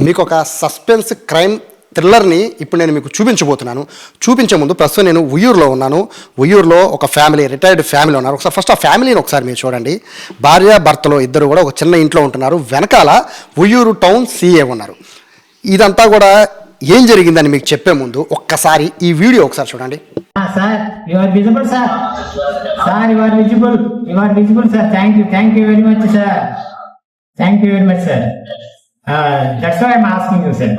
మీకు ఒక suspense crime థ్రిల్లర్ని ఇప్పుడు నేను మీకు చూపించబోతున్నాను. చూపించే ముందు ప్రస్తుతం నేను ఉయ్యూరులో ఉన్నాను. ఉయ్యూరులో ఒక ఫ్యామిలీ, రిటైర్డ్ ఫ్యామిలీ ఉన్నారు. ఒకసారి ఫస్ట్ ఆ ఫ్యామిలీని ఒకసారి మీరు చూడండి. భార్య భర్తలు ఇద్దరు కూడా ఒక చిన్న ఇంట్లో ఉంటున్నారు. వెనకాల ఉయ్యూరు టౌన్ సీఏ ఉన్నారు. ఇదంతా కూడా ఏం జరిగిందని మీకు చెప్పే ముందు ఒక్కసారి ఈ వీడియో ఒకసారి చూడండి. Sir you are visible sir. Sir you are visible sir. Thank you very much sir. Thank you very much sir. That's why I am asking you sir.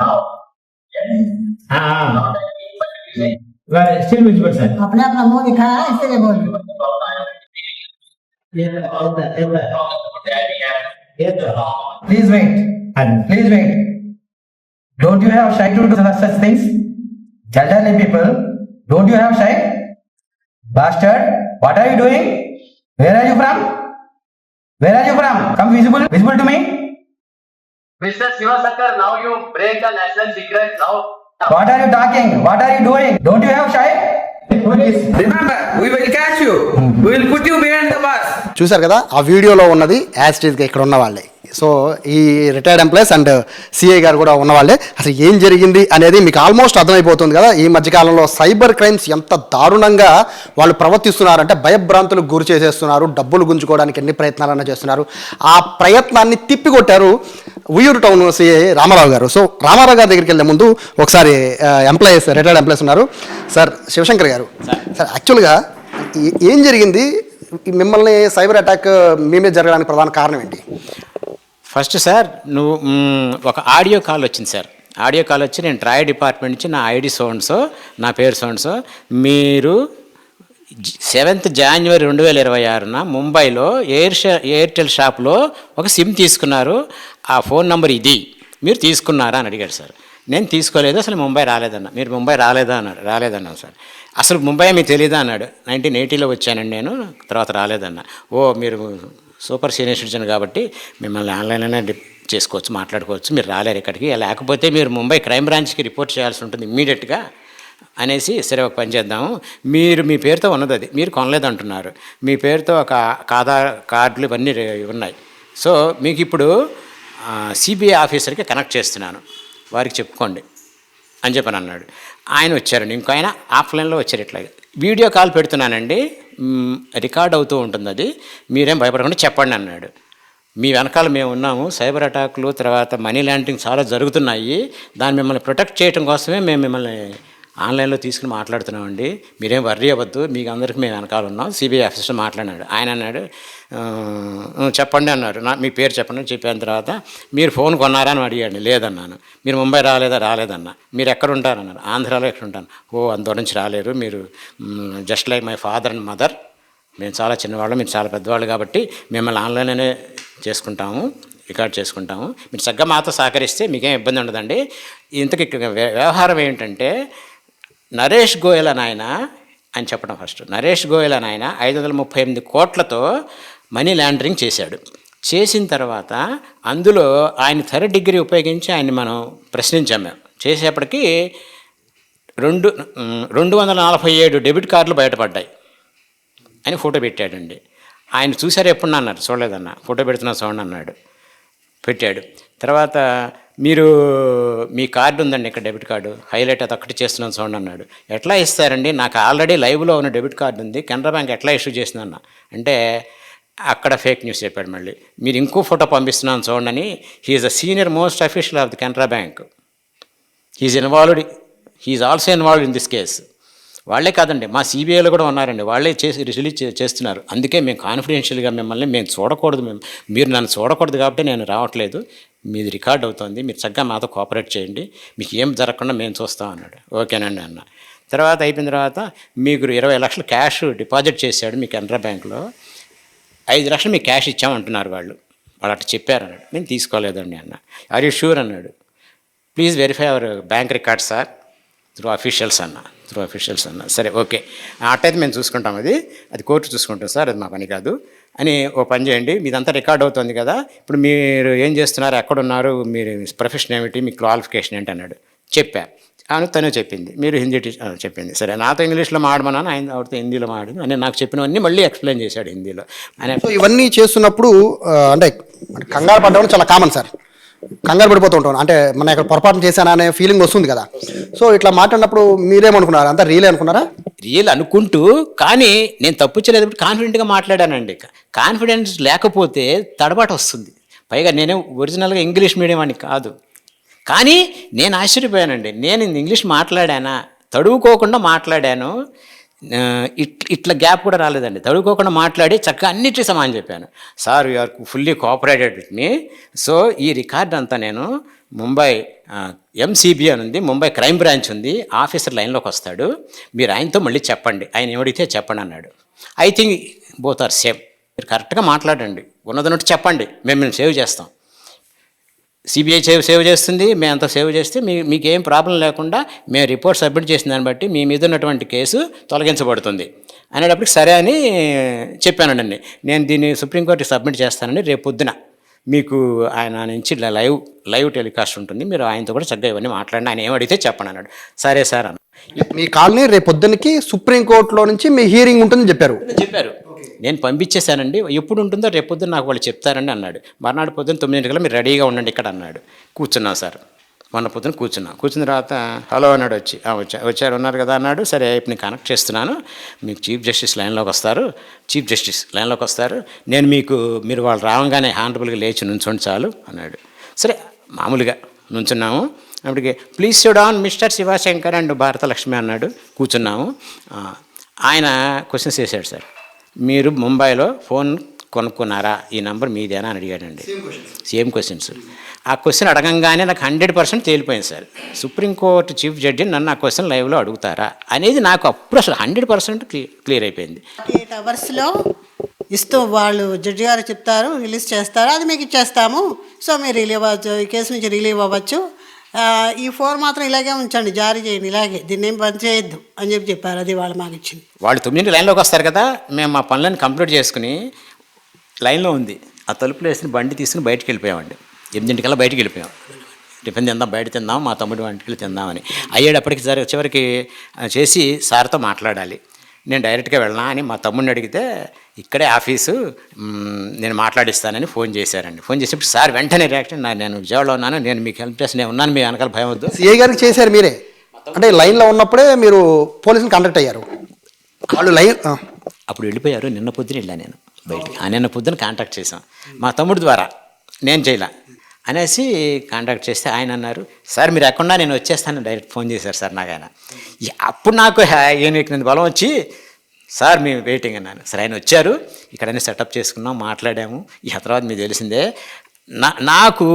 You are still visible sir. अपने अपना मुंह दिखा है इसलिए बोल Please wait. Please wait. Don't you have shy to do such things? Elderly people, don't you have shy? Bastard, what are you doing? Where are you from? Where are you from? Come visible to me. Mr. Sivasankar, now you break the national secret. Now, What are you talking? What are you doing? Don't you have shy? Police. Remember, we will catch you. We will put you behind the bus. చూశారు కదా, ఆ వీడియోలో ఉన్నది as it ఈస్గా ఇక్కడ ఉన్న వాళ్ళే. So ఈ రిటైర్డ్ ఎంప్లాయీస్ అండ్ సిఐ గారు కూడా ఉన్నవాళ్ళే. అసలు ఏం జరిగింది అనేది మీకు ఆల్మోస్ట్ అర్థమైపోతుంది కదా. ఈ మధ్యకాలంలో సైబర్ క్రైమ్స్ ఎంత దారుణంగా వాళ్ళు ప్రవర్తిస్తున్నారంటే భయభ్రాంతులకు గురి చేసేస్తున్నారు. డబ్బులు గుంజుకోవడానికి ఎన్ని ప్రయత్నాలన్నా చేస్తున్నారు. ఆ ప్రయత్నాన్ని తిప్పికొట్టారు ఉయ్యూరు టౌన్ సిఐ రామారావు గారు. సో రామారావు గారి దగ్గరికి వెళ్ళే ముందు ఒకసారి ఎంప్లాయీస్, రిటైర్డ్ ఎంప్లాయీస్ ఉన్నారు. సార్ శివశంకర్ గారు, సార్ యాక్చువల్గా ఏం జరిగింది? మిమ్మల్ని సైబర్ అటాక్ మీ మీద జరగడానికి ప్రధాన కారణం ఏంటి? ఫస్ట్ సార్ నువ్వు ఒక ఆడియో కాల్ వచ్చింది సార్. ఆడియో కాల్ వచ్చి నేను ట్రాయ్ డిపార్ట్మెంట్ నుంచి నా ఐడి సోన్సో, నా పేరు సోన్సో, మీరు 7th January 2026 ముంబైలో ఎయిర్టెల్ షాప్లో ఒక సిమ్ తీసుకున్నారు, ఆ ఫోన్ నెంబర్ ఇది, మీరు తీసుకున్నారా అని అడిగాడు సార్. నేను తీసుకోలేదు, అసలు ముంబై రాలేదన్నా. మీరు ముంబై రాలేదా అన్నాడు. రాలేదన్నాను సార్. అసలు ముంబై మీకు తెలియదా అన్నాడు. 1980లో వచ్చానండి నేను, తర్వాత రాలేదన్నా. ఓ మీరు సూపర్ సీనియర్ సిటిజన్ కాబట్టి మిమ్మల్ని ఆన్లైన్లోనే చేసుకోవచ్చు, మాట్లాడుకోవచ్చు, మీరు రాలేరు ఇక్కడికి, లేకపోతే మీరు ముంబై క్రైమ్ బ్రాంచ్కి రిపోర్ట్ చేయాల్సి ఉంటుంది ఇమ్మీడియట్గా అనేసి, సరే ఒక పని చేద్దాము, మీరు మీ పేరుతో ఉన్నది అది, మీరు కొనలేదంటున్నారు, మీ పేరుతో ఒక ఆధార్ కార్డులు ఇవన్నీ ఉన్నాయి, సో మీకు ఇప్పుడు సిబిఐ ఆఫీసర్కి కనెక్ట్ చేస్తున్నాను, వారికి చెప్పుకోండి అని చెప్పని అన్నాడు. ఆయన వచ్చారండి, ఇంకో ఆయన ఆఫ్లైన్లో వచ్చారు. ఇట్లాగే వీడియో కాల్ పెడుతున్నానండి, రికార్డ్ అవుతూ ఉంటుంది, అది మీరేం భయపడకుండా చెప్పండి అన్నాడు. మీ వెనకాల మేము ఉన్నాము, సైబర్ అటాక్లు తర్వాత మనీ లాండరింగ్ చాలా జరుగుతున్నాయి, దాన్ని మిమ్మల్ని ప్రొటెక్ట్ చేయడం కోసమే మేము మిమ్మల్ని ఆన్లైన్లో తీసుకుని మాట్లాడుతున్నామండి, మీరేం వర్రీ అవ్వద్దు, మీకు అందరికీ మేము వెనకాల ఉన్నాం. సిబిఐ ఆఫీసర్ మాట్లాడినాడు. ఆయన అన్నాడు చెప్పండి అన్నారు. మీ పేరు చెప్పండి. చెప్పిన తర్వాత మీరు ఫోన్ కొన్నారా అని అడిగాడు. లేదన్నాను. మీరు ముంబై రాలేదన్నా. మీరు ఎక్కడ ఉంటారన్నారు. ఆంధ్రాలో ఎక్కడ ఉంటాను. ఓ అంత నుంచి రాలేరు, మీరు just like my father and mother, మేము చాలా చిన్నవాళ్ళు, మీరు చాలా పెద్దవాళ్ళు కాబట్టి మిమ్మల్ని ఆన్లైన్లోనే చేసుకుంటాము, రికార్డ్ చేసుకుంటాము, మీరు చక్కగా మాతో సహకరిస్తే మీకేం ఇబ్బంది ఉండదండి. ఇంతకీ వ్యవహారం ఏంటంటే, నరేష్ గోయల్ అని ఆయన చెప్పడం ఫస్ట్. నరేష్ గోయల్ అని ఆయన 538 కోట్లతో మనీ లాండరింగ్ చేశాడు. చేసిన తర్వాత అందులో ఆయన 3rd డిగ్రీ ఉపయోగించి ఆయన్ని మనం ప్రశ్నించాం. మేము చేసేప్పటికీ 247 డెబిట్ కార్డులు బయటపడ్డాయి అని ఫోటో పెట్టాడండి. ఆయన చూసారు ఎప్పుడు అన్నారు. చూడలేదన్న, ఫోటో పెడుతున్నా చూడండి అన్నాడు. పెట్టాడు. తర్వాత మీరు మీ కార్డు ఉందండి ఇక్కడ, డెబిట్ కార్డు హైలైట్ అది ఒక్కటి చేస్తున్నాను చూడండి అన్నాడు. ఎట్లా ఇస్తారండి, నాకు ఆల్రెడీ లైవ్లో ఉన్న డెబిట్ కార్డు ఉంది, కెనరా బ్యాంక్ ఎట్లా ఇష్యూ చేసిందన్న అంటే అక్కడ ఫేక్ న్యూస్ చెప్పాడు. మళ్ళీ మీరు ఇంకో ఫోటో పంపిస్తున్నాను చూడండి అని. He's the senior most official of the Canara Bank. He's also involved in this case. వాళ్ళే కాదండి, మా సిబిఐలో కూడా ఉన్నారండి, వాళ్ళే రిలీజ్ చేస్తున్నారు. అందుకే మేము కాన్ఫిడెన్షియల్గా మిమ్మల్ని మేము చూడకూడదు, మీరు నన్ను చూడకూడదు కాబట్టి నేను రావట్లేదు, మీది రికార్డ్ అవుతుంది, మీరు చక్కగా మాతో కోఆపరేట్ చేయండి, మీకు ఏం జరగకుండా మేము చూస్తాం అన్నాడు. ఓకేనండి అన్న. తర్వాత అయిపోయిన తర్వాత మీకు 20 లక్షలు క్యాష్ డిపాజిట్ చేశాడు మీ కెనరా బ్యాంకులో, 5 లక్షలు మీకు క్యాష్ ఇచ్చామంటున్నారు వాళ్ళు అట్లా చెప్పారు అన్నాడు. నేను తీసుకోలేదండి అన్న. ఆర్ యూ షూర్ అన్నాడు. Please verify our bank record sir through officials అన్న. సరే ఓకే, అట్టయితే మేము చూసుకుంటాం, అది కోర్టు చూసుకుంటాం సార్, అది మా పని కాదు అని. ఓ పని చేయండి, మీదంతా రికార్డ్ అవుతుంది కదా, ఇప్పుడు మీరు ఏం చేస్తున్నారు, ఎక్కడున్నారు, మీరు ప్రొఫెషన్ ఏమిటి, మీ క్వాలిఫికేషన్ ఏంటి అన్నాడు. చెప్పా. అని తనే చెప్పింది, మీరు హిందీ చెప్పింది. సరే నాతో ఇంగ్లీష్లో మాడమన్నాను, ఆయన ఆవిడతో హిందీలో మాడను అని నాకు చెప్పినవన్నీ మళ్ళీ ఎక్స్ప్లెయిన్ చేశాడు హిందీలో. సో ఇవన్నీ చేస్తున్నప్పుడు అంటే కంగారు పడ్డం చాలా కామన్ సార్. కంగారు పడిపోతూ ఉంటాం, అంటే మన ఇక్కడ పొరపాటు చేశానా అనే ఫీలింగ్ వస్తుంది కదా. సో ఇట్లా మాట్లాడినప్పుడు మీరేమనుకున్నారు, అంతా రియలే అనుకున్నారా? రియల్ అనుకుంటూ, కానీ నేను తప్పు చేయలేదు, కాన్ఫిడెంట్గా మాట్లాడానండి. కాన్ఫిడెన్స్ లేకపోతే తడబాటు వస్తుంది. పైగా నేను ఒరిజినల్గా ఇంగ్లీష్ మీడియం అని కాదు, కానీ నేను ఆశ్చర్యపోయానండి. నేను ఇంగ్లీష్ మాట్లాడానా, తడువుకోకుండా మాట్లాడాను. ఇట్లా గ్యాప్ కూడా రాలేదండి. తడువుకోకుండా మాట్లాడి చక్కగా అన్నిటికీ సమానం చెప్పాను. Sir you are fully cooperated with me. So ఈ రికార్డ్ అంతా నేను ముంబై ఎంసీబీ అని ఉంది, ముంబై క్రైమ్ బ్రాంచ్ ఉంది, ఆఫీసర్ లైన్లోకి వస్తాడు, మీరు ఆయనతో మళ్ళీ చెప్పండి, ఆయన ఏమడిగితే చెప్పండి అన్నాడు. I think both are same. మీరు కరెక్ట్గా మాట్లాడండి, ఉన్నదన్నట్టు చెప్పండి, మేము సేవ్ చేస్తాం. సిబిఐ సేవ్ చేస్తుంది, మేము అంతా సేవ్ చేస్తే మీకు ఏం ప్రాబ్లం లేకుండా మేము రిపోర్ట్ సబ్మిట్ చేసిన దాన్ని బట్టి మీ మీద ఉన్నటువంటి కేసు తొలగించబడుతుంది అనేటప్పటికి సరే అని చెప్పానండి. నేను దీన్ని సుప్రీంకోర్టుకి సబ్మిట్ చేస్తానని రేపు పొద్దున మీకు ఆయన నుంచి లైవ్ టెలికాస్ట్ ఉంటుంది, మీరు ఆయనతో కూడా చక్కగా ఇవన్నీ మాట్లాడిన, ఆయన ఏమడిగితే చెప్పండి అన్నాడు. సరే సార్ అన్న. మీ కాల్ని రేపు పొద్దున్నకి సుప్రీంకోర్టులో నుంచి మీ హీరింగ్ ఉంటుందని చెప్పారు. నేను పంపించేశానండి, ఎప్పుడు ఉంటుందో రేపు పొద్దున్న నాకు వాళ్ళు చెప్తారండి అన్నాడు. మర్నాడు పొద్దున్న 9 గంటలకు మీరు రెడీగా ఉండండి ఇక్కడ అన్నాడు. కూర్చున్నాం సార్, మొన్న పొద్దున కూర్చున్న తర్వాత హలో అన్నాడు. వచ్చారు ఉన్నారు కదా అన్నాడు. సరే ఇప్పుడు నేను కనెక్ట్ చేస్తున్నాను, మీకు చీఫ్ జస్టిస్ లైన్లోకి వస్తారు, నేను మీరు వాళ్ళు రావంగానే హానరబుల్గా లేచి నుంచోండి చాలు అన్నాడు. సరే మామూలుగా నుంచున్నాము. అప్పటికి please sit down mister Sivasankar and Bharatalakshmi అన్నాడు. కూర్చున్నాము. ఆయన క్వశ్చన్స్ వేసాడు. సార్ మీరు ముంబైలో ఫోన్ కొనుక్కున్నారా, ఈ నెంబర్ మీదేనా అని అడిగాడండి. Same questions. ఆ క్వశ్చన్ అడగంగానే నాకు 100% తేలిపోయింది సార్. సుప్రీంకోర్టు చీఫ్ జడ్జి నన్ను ఆ క్వశ్చన్ లైవ్లో అడుగుతారా అనేది నాకు అప్పుడు అసలు 100% క్లియర్ అయిపోయింది. 8 అవర్స్లో ఇస్తూ వాళ్ళు జడ్జి గారు చెప్తారు, రిలీజ్ చేస్తారు, అది మీకు ఇచ్చేస్తాము. సో మీరు రిలీవ్ అవ్వచ్చు, ఈ కేసు నుంచి రిలీవ్ అవ్వచ్చు. ఈ 4 మాత్రం ఇలాగే ఉంచండి, జారీ చేయండి, ఇలాగే దీన్ని ఏం పని చేయొద్దు అని చెప్పారు. అది వాళ్ళు మాకు ఇచ్చింది. వాళ్ళు 9 లైన్లోకి వస్తారు కదా, మేము మా పనులను కంప్లీట్ చేసుకుని లైన్లో ఉంది ఆ తలుపులు వేసిన బండి తీసుకుని బయటికి వెళ్ళిపోయామండి. 8 బయటికి వెళ్ళిపోయాం. టిఫిన్ తిందాం, బయట తిందాం, మా తమ్ముడి వంటికి తిందామని అయ్యేటప్పటికి చివరికి చేసి సార్తో మాట్లాడాలి. నేను డైరెక్ట్గా వెళ్ళనా అని మా తమ్ముడిని అడిగితే ఇక్కడే ఆఫీసు, నేను మాట్లాడిస్తానని ఫోన్ చేశారండి. ఫోన్ చేసేప్పుడు సార్ వెంటనే రియాక్షన్, నేను విజయవాడలో ఉన్నాను, నేను మీకు హెల్ప్ చేసి నేను ఉన్నాను, మీ వెనకాల భయం వద్దు. సిఐ గారికి చేశారు మీరే, అంటే లైన్లో ఉన్నప్పుడే మీరు పోలీసులు కాంటాక్ట్ అయ్యారు. వాళ్ళు అప్పుడు వెళ్ళిపోయారు. నిన్న పొద్దున వెళ్ళాను నేను బయటికి. నిన్న పొద్దున కాంటాక్ట్ చేశాం మా తమ్ముడి ద్వారా, నేను చేయలే అనేసి కాంటాక్ట్ చేస్తే ఆయన అన్నారు, సార్ మీరు ఎక్కడున్నా నేను వచ్చేస్తాను, డైరెక్ట్ ఫోన్ చేశారు సార్ నాకు ఆయన. అప్పుడు నాకు నేను బలం వచ్చి సార్ మేము వెయిటింగ్ అన్నాను. సరే ఆయన వచ్చారు, ఇక్కడనే సెటప్ చేసుకున్నాం, మాట్లాడాము. ఆ తర్వాత మీకు తెలిసిందే నాకు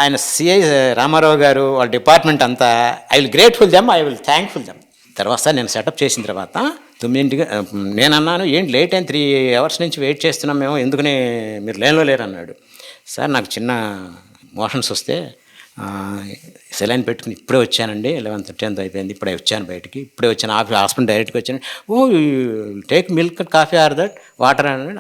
ఆయన సిఐ రామారావు గారు వాళ్ళ డిపార్ట్మెంట్ అంతా I will grateful them, I will thankful them. తర్వాత నేను సెటప్ చేసిన తర్వాత 9 నేను అన్నాను, ఏంటి లేట్ అయిన 3 అవర్స్ నుంచి వెయిట్ చేస్తున్నాం మేము, ఎందుకని మీరు లైన్లో లేరు అన్నాడు. సార్ నాకు చిన్న మోషన్స్ వస్తే సెలైన్ పెట్టుకుని ఇప్పుడే వచ్చానండి, 11:30 అయిపోయింది, ఇప్పుడే వచ్చాను బయటికి, ఇప్పుడే వచ్చాను హాస్పిటల్ డైరెక్ట్గా వచ్చాను. Take milk coffee or that water అన్నాడు.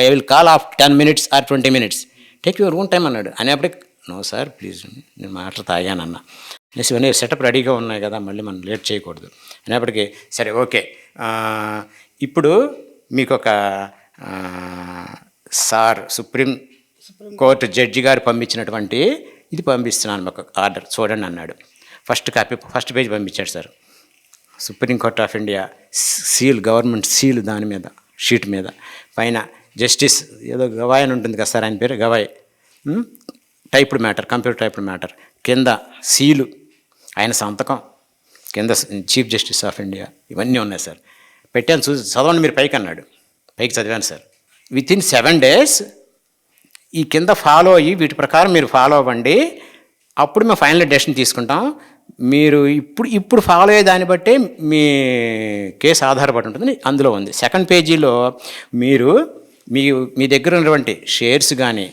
I will call off 10 minutes or 20 minutes, take your own time అన్నాడు. అనేప్పటికి నో సార్ ప్లీజ్ నేను వాటర్ తాగానన్న. నెక్స్ట్ ఇవన్నీ సెటప్ రెడీగా ఉన్నాయి కదా, మళ్ళీ మనం లేట్ చేయకూడదు అనేప్పటికీ సరే ఓకే, ఇప్పుడు మీకు ఒక సార్ సుప్రీం కోర్టు జడ్జి గారు పంపించినటువంటి ఇది పంపిస్తున్నాను, ఒక ఆర్డర్ చూడండి అన్నాడు. ఫస్ట్ పేజ్ పంపించాడు sir. Supreme court of India seal, government seal, దాని మీద షీట్ మీద పైన జస్టిస్ ఏదో గవాయ్ అని ఉంటుంది కదా సార్, ఆయన పేరు Gavai, typed matter, computer typed matter, కింద సీలు, ఆయన సంతకం, కింద చీఫ్ జస్టిస్ ఆఫ్ ఇండియా, ఇవన్నీ ఉన్నాయి సార్. పెట్టాను, చదవండి మీరు పైకి అన్నాడు. పైకి చదివాను సార్. వితిన్ 7 days ఈ కింద ఫాలో అయ్యి వీటి ప్రకారం మీరు ఫాలో అవ్వండి, అప్పుడు మేము ఫైనల్ డెసిషన్ తీసుకుంటాం. మీరు ఇప్పుడు ఫాలో అయ్యే దాన్ని బట్టే మీ కేసు ఆధారపడి ఉంటుంది అందులో ఉంది. సెకండ్ పేజీలో మీరు మీ దగ్గర ఉన్నటువంటి షేర్స్ కానీ,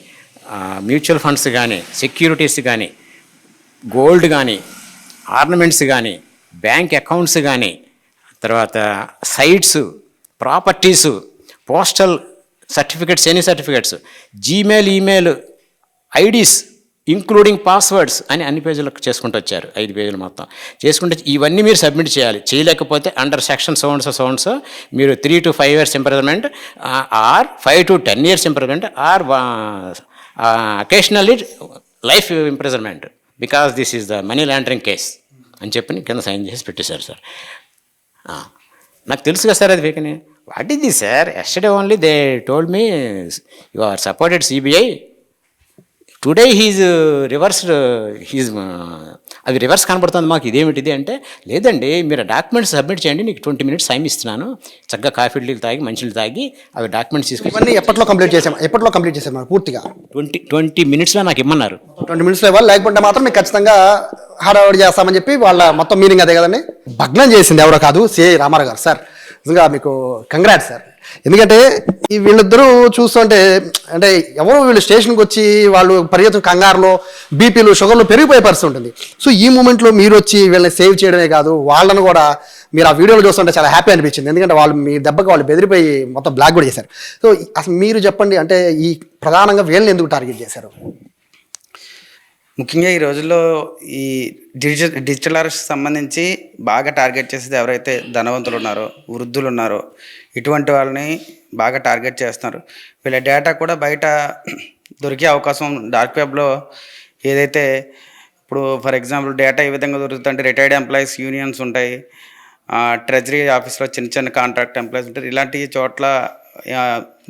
మ్యూచువల్ ఫండ్స్ కానీ, సెక్యూరిటీస్ కానీ, గోల్డ్ కానీ, ఆర్నమెంట్స్ కానీ, బ్యాంక్ అకౌంట్స్ కానీ, తర్వాత sites, properties, postal certificates, any certificates, Gmail, email IDs including passwords అని అన్ని పేజీలకు చేసుకుంటూ వచ్చారు. 5 పేజీలు మొత్తం చేసుకుంటే ఇవన్నీ మీరు సబ్మిట్ చేయాలి. చేయలేకపోతే అండర్ సెక్షన్ సౌండ్స్ మీరు 3 to 5 years imprisonment are 5 to 10 years imprisonment are occasionally life imprisonment because this is the money laundering case అని చెప్పి కింద సైన్ చేసి పెట్టేశారు సార్. నాకు తెలుసు కదా సార్ అది వేకని. What is this sir? Yesterday only they told me you are supported CBI. Today he's reversed, he's అవి రివర్స్ కనబడుతుంది మాకు. ఇదేమిటిది అంటే, లేదండి మీరు డాక్యుమెంట్స్ సబ్మిట్ చేయండి, నీకు 20 minutes టైం ఇస్తున్నాను, చక్కగా కాఫీ నీళ్ళు తాగి మంచిలు తాగి అవి డాక్యుమెంట్స్ తీసుకుని ఇవన్నీ ఎప్పట్లో కంప్లీట్ చేసాం పూర్తిగా 20 minutesలో నాకు ఇమ్మన్నారు. 20 minutesలో ఇవ్వాలి, లేకపోతే మాత్రం మీకు ఖచ్చితంగా హడావడి చేస్తామని చెప్పి వాళ్ళ మొత్తం మీనింగ్ అదే కదండి. భగ్నం చేసింది ఎవరో కాదు, సిఐ రామారావు గారు. సార్ నిజంగా మీకు కంగ్రాట్స్ సార్. ఎందుకంటే ఈ వీళ్ళిద్దరూ చూస్తుంటే అంటే ఎవరో వీళ్ళు స్టేషన్కి వచ్చి వాళ్ళు పరిగెత్తు కంగారులో బీపీలు షుగర్లు పెరిగిపోయే పరిస్థితి ఉంటుంది. సో ఈ మూమెంట్లో మీరు వచ్చి వీళ్ళని సేవ్ చేయడమే కాదు, వాళ్ళను కూడా మీరు ఆ వీడియోలు చూస్తుంటే చాలా హ్యాపీ అనిపించింది. ఎందుకంటే వాళ్ళు మీ దెబ్బకి వాళ్ళు బెదిరిపోయి మొత్తం బ్లాక్ కూడా చేశారు. సో అసలు మీరు చెప్పండి, అంటే ఈ ప్రధానంగా వీళ్ళని ఎందుకు టార్గెట్ చేశారు? ముఖ్యంగా ఈ రోజుల్లో ఈ డిజిటల్ అరెస్ట్ సంబంధించి బాగా టార్గెట్ చేసేది ఎవరైతే ధనవంతులు ఉన్నారో, వృద్ధులు ఉన్నారో, ఇటువంటి వాళ్ళని బాగా టార్గెట్ చేస్తున్నారు. వీళ్ళ డేటా కూడా బయట దొరికే అవకాశం డార్క్ వెబ్లో ఏదైతే ఇప్పుడు ఫర్ ఎగ్జాంపుల్ డేటా ఏ విధంగా దొరుకుతుందంటే రిటైర్డ్ ఎంప్లాయీస్ యూనియన్స్ ఉంటాయి, ట్రెజరీ ఆఫీస్లో చిన్న చిన్న కాంట్రాక్ట్ ఎంప్లాయీస్ ఉంటారు. ఇలాంటి చోట్ల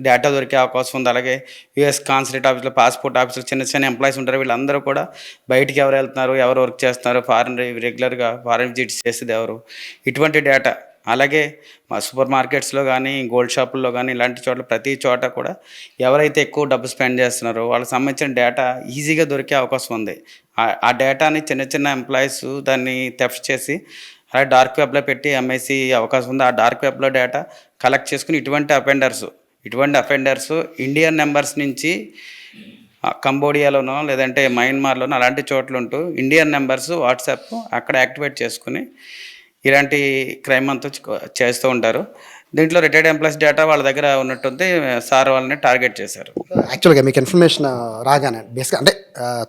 డేటా దొరికే అవకాశం ఉంది. అలాగే యుఎస్ కాన్సులేట్ ఆఫీస్లో, పాస్పోర్ట్ ఆఫీస్లో చిన్న చిన్న ఎంప్లాయీస్ ఉంటారు. వీళ్ళందరూ కూడా బయటికి ఎవరు వెళ్తున్నారు, ఎవరు వర్క్ చేస్తున్నారు, రెగ్యులర్గా ఫారెన్ విజిట్స్ చేసేది ఎవరు, ఇటువంటి డేటా. అలాగే మా సూపర్ మార్కెట్స్లో కానీ, గోల్డ్ షాపుల్లో కానీ, ఇలాంటి చోట్ల ప్రతి చోట కూడా ఎవరైతే ఎక్కువ డబ్బు స్పెండ్ చేస్తున్నారో వాళ్ళకి సంబంధించిన డేటా ఈజీగా దొరికే అవకాశం ఉంది. ఆ డేటాని చిన్న చిన్న ఎంప్లాయీస్ దాన్ని థెఫ్ట్ చేసి అలాగే డార్క్ వెబ్లో పెట్టి అమ్మేసి అవకాశం ఉంది. ఆ డార్క్ వెబ్లో డేటా కలెక్ట్ చేసుకుని ఇటువంటి అఫెండర్స్ ఇండియన్ నెంబర్స్ నుంచి కంబోడియాలోనో లేదంటే మయన్మార్లోనో అలాంటి చోట్ల ఉంటూ ఇండియన్ నెంబర్స్ వాట్సాప్ అక్కడ యాక్టివేట్ చేసుకుని ఇలాంటి క్రైమ్ అంతా చేస్తూ ఉంటారు. దీంట్లో రిటైర్డ్ ఎంప్లాయీస్ డేటా వాళ్ళ దగ్గర ఉన్నట్టుంది. సార్ వాళ్ళని టార్గెట్ చేశారు. యాక్చువల్గా మీకు ఇన్ఫర్మేషన్ రాగానే బేసిక్గా అంటే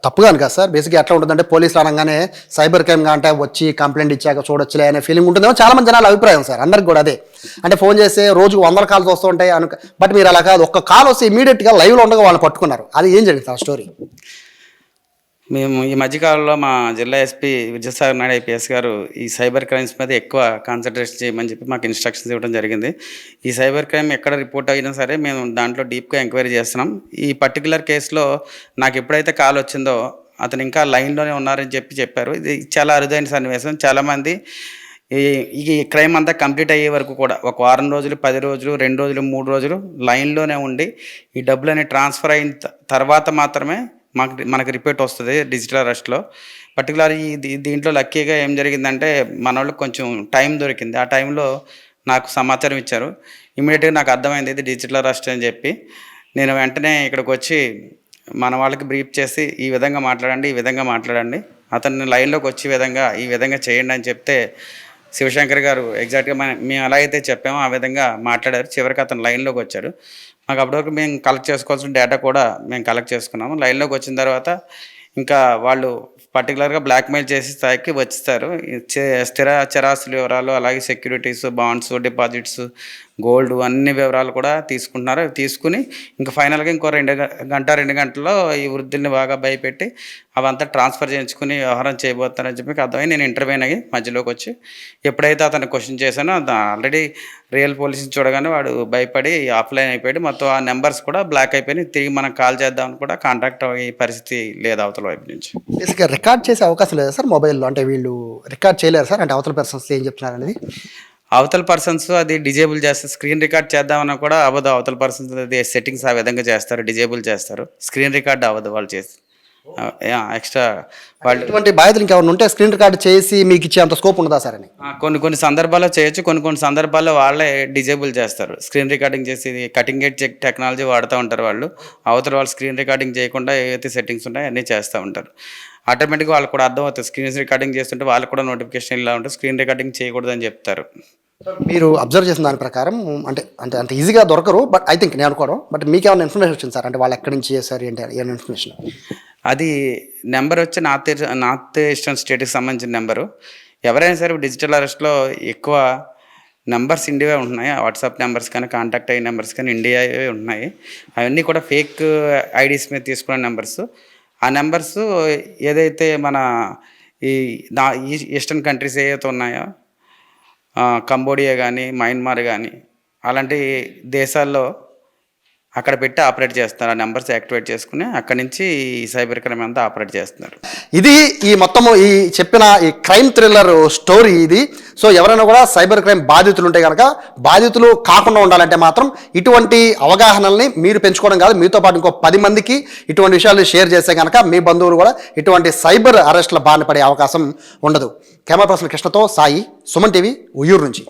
తప్పుగాను కదా సార్, బేసిక్గా ఎట్లా ఉంటుందంటే పోలీసులు అనగానే సైబర్ క్రైమ్గా అంటే వచ్చి కంప్లైంట్ ఇచ్చాక చూడొచ్చులే అనే ఫీలింగ్ ఉంటుందేమో చాలా మంది జనాల అభిప్రాయం సార్. అందరికి కూడా అదే, అంటే ఫోన్ చేస్తే రోజుకు 100 calls వస్తూ ఉంటాయి బట్ మీరు అలా కాదు, ఒక్క కాల్ వస్తే ఇమీడియట్గా లైవ్లో ఉండగా వాళ్ళని పట్టుకున్నారు. అది ఏం జరిగింది సార్ స్టోరీ? మేము ఈ మధ్యకాలంలో మా జిల్లా ఎస్పీ విజయసాగర్ నాయుడు ఐపీఎస్ గారు ఈ సైబర్ క్రైమ్స్ మీద ఎక్కువ కాన్సన్ట్రేషన్ చేయమని చెప్పి మాకు ఇన్స్ట్రక్షన్స్ ఇవ్వడం జరిగింది. ఈ సైబర్ క్రైమ్ ఎక్కడ రిపోర్ట్ అయినా సరే మేము దాంట్లో డీప్గా ఎంక్వైరీ చేస్తున్నాం. ఈ పర్టికులర్ కేసులో నాకు ఎప్పుడైతే కాల్ వచ్చిందో అతను ఇంకా లైన్లోనే ఉన్నారని చెప్పారు. ఇది చాలా అరుదైన సన్నివేశం. చాలామంది ఈ క్రైమ్ అంతా కంప్లీట్ అయ్యే వరకు కూడా ఒక వారం రోజులు, 10 రోజులు, 2 రోజులు, 3 రోజులు లైన్లోనే ఉండి ఈ డబ్బులని ట్రాన్స్ఫర్ అయిన తర్వాత మాత్రమే మనకు రిపోర్ట్ వస్తుంది డిజిటల్ అరెస్ట్లో. పర్టికులర్ దీంట్లో లక్కీగా ఏం జరిగిందంటే మన వాళ్ళకి కొంచెం టైం దొరికింది. ఆ టైంలో నాకు సమాచారం ఇచ్చారు. ఇమీడియట్గా నాకు అర్థమైంది ఇది డిజిటల్ అరెస్ట్ అని చెప్పి నేను వెంటనే ఇక్కడికి వచ్చి మన వాళ్ళకి బ్రీఫ్ చేసి ఈ విధంగా మాట్లాడండి, అతన్ని లైన్లోకి వచ్చి ఈ విధంగా చేయండి అని చెప్తే శివశంకర్ గారు ఎగ్జాక్ట్గా మేము ఎలా అయితే చెప్పామో ఆ విధంగా మాట్లాడారు. చివరికి అతను లైన్లోకి వచ్చారు. మాకు అప్పటివరకు మేము కలెక్ట్ చేసుకోవాల్సిన డేటా కూడా మేము కలెక్ట్ చేసుకున్నాము. లైన్లోకి వచ్చిన తర్వాత ఇంకా వాళ్ళు పర్టికులర్గా బ్లాక్మెయిల్ చేసే స్థాయికి వచ్చేస్తారు. స్థిర చరాస్తుల వివరాలు, అలాగే సెక్యూరిటీస్, బాండ్స్, డిపాజిట్స్, గోల్డ్ అన్ని వివరాలు కూడా తీసుకుంటున్నారు. తీసుకుని ఇంకా ఫైనల్గా ఇంకో 2 గంటల్లో ఈ వృద్ధుల్ని బాగా భయపెట్టి అవంతా ట్రాన్స్ఫర్ చేయించుకుని వ్యవహారం చేయబోతారని చెప్పి అర్థమై నేను ఇంటర్వ్యూన్ అయ్యి మధ్యలోకి వచ్చి ఎప్పుడైతే అతను క్వశ్చన్ చేశానో ఆల్రెడీ రియల్ పోలీసుని చూడగానే వాడు భయపడి ఆఫ్లైన్ అయిపోయాడు. మొత్తం ఆ నెంబర్స్ కూడా బ్లాక్ అయిపోయి తిరిగి మనం కాల్ చేద్దామని కూడా కాంటాక్ట్ అయ్యే పరిస్థితి లేదు అవతల వైపు నుంచి. బేసిక్గా రికార్డ్ చేసే అవకాశం లేదా సార్ మొబైల్లో? అంటే వీళ్ళు రికార్డ్ చేయలేరు సార్, అంటే అవతల పర్సన్స్ ఏం చెప్తున్నారు అనేది? అవతల పర్సన్స్ అది డిజేబుల్ చేస్తారు. స్క్రీన్ రికార్డ్ చేద్దామన్నా కూడా అవ్వదు. అవతల పర్సన్స్ అది సెట్టింగ్స్ ఆ విధంగా చేస్తారు, డిజేబుల్ చేస్తారు. స్క్రీన్ రికార్డ్ అవ్వదు వాళ్ళు చేసి. ఎక్స్ట్రా వాళ్ళు ఇటువంటి బాధ్యతలు ఇంకెవరు ఉంటే స్క్రీన్ రికార్డ్ చేసి మీకు ఇచ్చే అంత స్కోప్ ఉండదా సార్ అని? కొన్ని సందర్భాల్లో చేయొచ్చు, కొన్ని సందర్భాల్లో వాళ్ళే డిజేబుల్ చేస్తారు. స్క్రీన్ రికార్డింగ్ చేసి కటింగ్ ఎడ్జ్ టెక్నాలజీ వాడుతూ ఉంటారు వాళ్ళు. అవతల వాళ్ళు స్క్రీన్ రికార్డింగ్ చేయకుండా ఏవైతే సెట్టింగ్స్ ఉంటాయో అన్నీ చేస్తూ ఉంటారు. ఆటోమేటిక్గా వాళ్ళకి కూడా అర్థమవుతుంది. స్క్రీన్ రికార్డింగ్ చేస్తుంటే వాళ్ళకి కూడా నోటిఫికేషన్ ఇలా ఉంటుంది, స్క్రీన్ రికార్డింగ్ చేయకూడదని చెప్తారు. మీరు అబ్జర్వ్ చేసిన దాని ప్రకారం అంటే అంత ఈజీగా దొరకరు, బట్ ఐ థింక్ నేను అనుకోవడం, బట్ మీకు ఏమైనా ఇన్ఫర్మేషన్ వచ్చింది సార్? అంటే వాళ్ళు ఎక్కడి నుంచి చేశారు ఏంటి ఏమైనా ఇన్ఫర్మేషన్? అది నెంబర్ వచ్చి నార్త్ ఈస్టర్న్ స్టేట్కి సంబంధించిన నెంబరు. ఎవరైనా సరే డిజిటల్ అరెస్ట్లో ఎక్కువ నెంబర్స్ ఇండియా ఉంటున్నాయి, వాట్సాప్ నెంబర్స్ కానీ కాంటాక్ట్ అయ్యే నెంబర్స్ కానీ ఇండియా ఉన్నాయి. అవన్నీ కూడా ఫేక్ ఐడీస్ మీద తీసుకున్న నెంబర్స్. ఆ నెంబర్స్ ఏదైతే మన ఈ ఈస్టర్న్ కంట్రీస్ ఏవైతే ఉన్నాయో, కంబోడియా కానీ మయన్మార్ కానీ అలాంటి దేశాల్లో అక్కడ పెట్టి ఆపరేట్ చేస్తున్నారు. ఆ నెంబర్స్ యాక్టివేట్ చేసుకుని అక్కడి నుంచి ఈ సైబర్ క్రైమ్ అంతా ఆపరేట్ చేస్తున్నారు. ఇది ఈ మొత్తము ఈ చెప్పిన ఈ క్రైమ్ థ్రిల్లర్ స్టోరీ ఇది. సో ఎవరైనా కూడా సైబర్ క్రైమ్ బాధితులు ఉంటే కనుక బాధితులు కాకుండా ఉండాలంటే మాత్రం ఇటువంటి అవగాహనల్ని మీరు పెంచుకోవడం కాదు, మీతో పాటు ఇంకో 10 మందికి ఇటువంటి విషయాలు షేర్ చేస్తే కనుక మీ బంధువులు కూడా ఇటువంటి సైబర్ అరెస్ట్ల బారిన పడే అవకాశం ఉండదు. కెమెరా పర్సన్ కృష్ణతో సాయి, సుమన్ టీవీ, ఉయ్యూరు నుంచి.